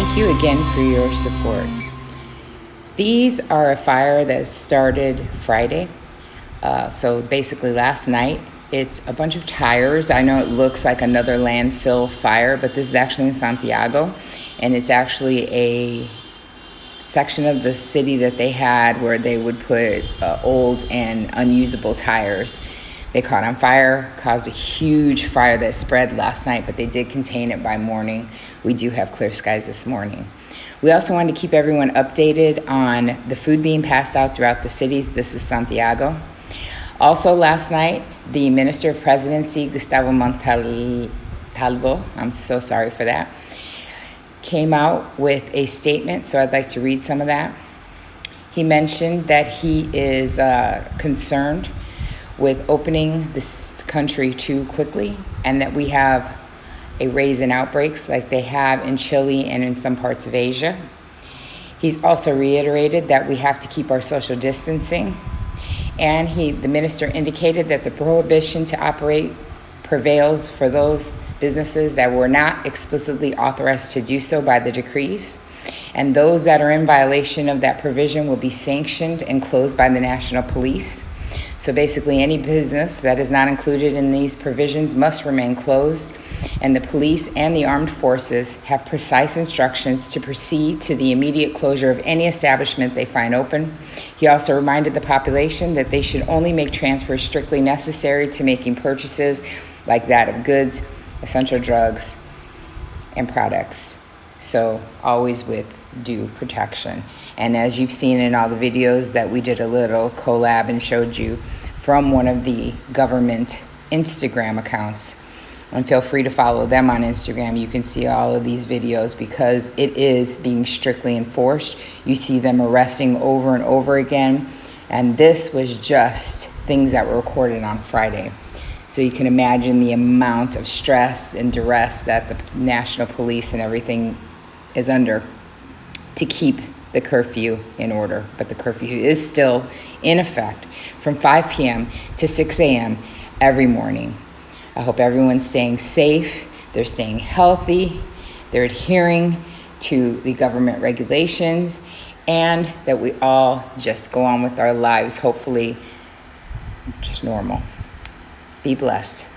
thank you again for your support. These are a fire that started Friday. So basically last night, it's a bunch of tires. I know it looks like another landfill fire, but this is actually in Santiago, and it's actually a section of the city that they had where they would put old and unusable tires. They caught on fire, caused a huge fire that spread last night, but they did contain it by morning. We do have clear skies this morning. We also wanted to keep everyone updated on the food being passed out throughout the cities. This is Santiago. Also last night, the Minister of Presidency, Gustavo Montalvo, I'm so sorry for that, came out with a statement, so I'd like to read some of that. He mentioned that he is concerned with opening this country too quickly, and that we have a raise in outbreaks like they have in Chile and in some parts of Asia. He's also reiterated that we have to keep our social distancing, and the minister indicated that the prohibition to operate prevails for those businesses that were not explicitly authorized to do so by the decrees, and those that are in violation of that provision will be sanctioned and closed by the national police. So basically, any business that is not included in these provisions must remain closed, and the police and the armed forces have precise instructions to proceed to the immediate closure of any establishment they find open. He also reminded the population that they should only make transfers strictly necessary to making purchases like that of goods, essential drugs, and products. So always with due protection. And as you've seen in all the videos that we did a little collab and showed you from one of the government Instagram accounts, and feel free to follow them on Instagram. You can see all of these videos because it is being strictly enforced. You see them arresting over and over again. And this was just things that were recorded on Friday. So you can imagine the amount of stress and duress that the national police and everything is under to keep the curfew in order. But the curfew is still in effect from 5 p.m. to 6 a.m. every morning. I hope everyone's staying safe, they're staying healthy, they're adhering to the government regulations, and that we all just go on with our lives, hopefully just normal. Be blessed.